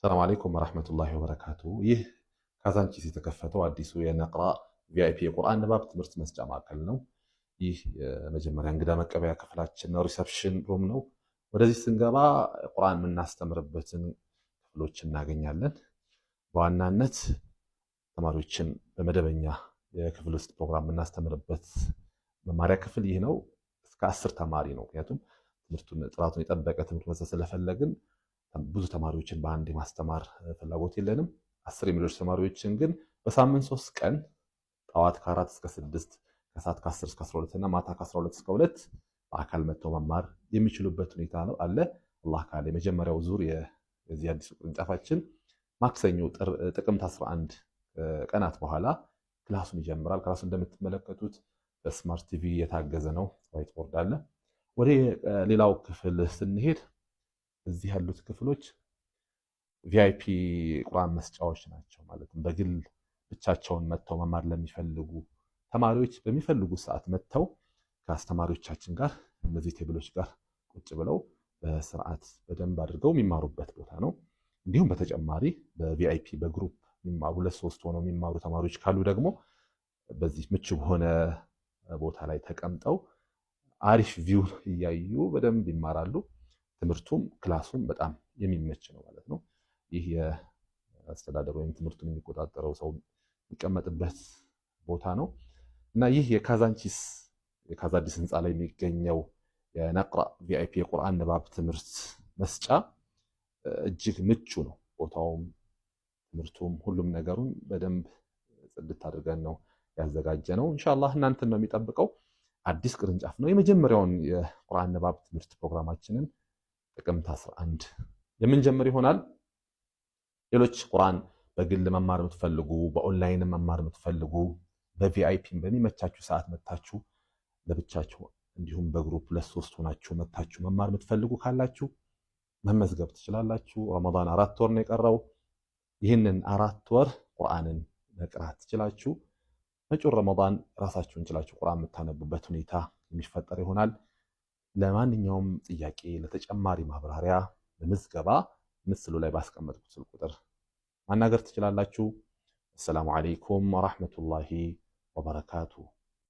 ሰላም አለይኩም ወራህመቱላሂ ወበረካቱ። ይህ ካዛንቺስ የተከፈተው አዲሱ የነቅራ ቪአይፒ የቁርአን ንባብ ትምህርት መስጫ ማዕከል ነው። ይህ የመጀመሪያ እንግዳ መቀበያ ክፍላችን ነው፣ ሪሰፕሽን ሩም ነው። ወደዚህ ስንገባ ቁርአን የምናስተምርበትን ክፍሎች እናገኛለን። በዋናነት ተማሪዎችን በመደበኛ የክፍል ውስጥ ፕሮግራም የምናስተምርበት መማሪያ ክፍል ይህ ነው። እስከ 10 ተማሪ ነው። ምክንያቱም ትምህርቱን ጥራቱን የጠበቀ ትምህርት መስጠት ስለፈለግን ብዙ ተማሪዎችን በአንድ የማስተማር ፍላጎት የለንም። 10 የሚደርሱ ተማሪዎችን ግን በሳምንት 3 ቀን ጠዋት ከ4 እስከ 6 ከሰዓት ከ10 እስከ 12 እና ማታ ከ12 እስከ 2 በአካል መጥተው መማር የሚችሉበት ሁኔታ ነው አለ። አላህ ካለ የመጀመሪያው ዙር የዚህ አዲሱ ቅርንጫፋችን ማክሰኞ ጥቅምት 11 ቀናት በኋላ ክላሱን ይጀምራል። ክላሱ እንደምትመለከቱት በስማርት ቲቪ የታገዘ ነው። ዋይት ቦርድ አለ። ወደ ሌላው ክፍል ስንሄድ እዚህ ያሉት ክፍሎች ቪአይፒ ቁርአን መስጫዎች ናቸው። ማለትም በግል ብቻቸውን መጥተው መማር ለሚፈልጉ ተማሪዎች በሚፈልጉ ሰዓት መጥተው ከአስተማሪዎቻችን ጋር እነዚህ ቴብሎች ጋር ቁጭ ብለው በስርዓት በደንብ አድርገው የሚማሩበት ቦታ ነው። እንዲሁም በተጨማሪ በቪአይፒ በግሩፕ የሚማሩ 2-3 ሆነው የሚማሩ ተማሪዎች ካሉ ደግሞ በዚህ ምቹ በሆነ ቦታ ላይ ተቀምጠው አሪፍ ቪው እያዩ በደንብ ይማራሉ። ትምህርቱም ክላሱም በጣም የሚመች ነው ማለት ነው። ይህ የአስተዳደር ወይም ትምህርቱን የሚቆጣጠረው ሰው የሚቀመጥበት ቦታ ነው እና ይህ የካዛንቺስ የካዛዲስ ህንፃ ላይ የሚገኘው የነቅራ ቪአይፒ የቁርአን ንባብ ትምህርት መስጫ እጅግ ምቹ ነው። ቦታውም ትምህርቱም ሁሉም ነገሩን በደንብ ጽድት አድርገን ነው ያዘጋጀ ነው። ኢንሻአላህ እናንተን ነው የሚጠብቀው። አዲስ ቅርንጫፍ ነው። የመጀመሪያውን የቁርአን ንባብ ትምህርት ፕሮግራማችንን ጥቅምት 11 የምንጀምር ይሆናል። ሌሎች ቁርአን በግል መማር የምትፈልጉ በኦንላይን መማር የምትፈልጉ በቪአይፒ በሚመቻችሁ ሰዓት መታችሁ ለብቻችሁ እንዲሁም በግሩፕ 2-3 ሆናችሁ መታችሁ መማር የምትፈልጉ ካላችሁ መመዝገብ ትችላላችሁ። ረመዳን 4 ወር ነው የቀረው። ይህንን 4 ወር ቁርአንን መቅራት ትችላችሁ። መጪው ረመዳን ራሳችሁን ችላችሁ ቁርአን የምታነቡበት ሁኔታ የሚፈጠር ይሆናል። ለማንኛውም ጥያቄ ለተጨማሪ ማብራሪያ ለምዝገባ ምስሉ ላይ ባስቀመጥኩት ስልክ ቁጥር ማናገር ትችላላችሁ። አሰላሙ አለይኩም ወራህመቱላሂ ወበረካቱሁ።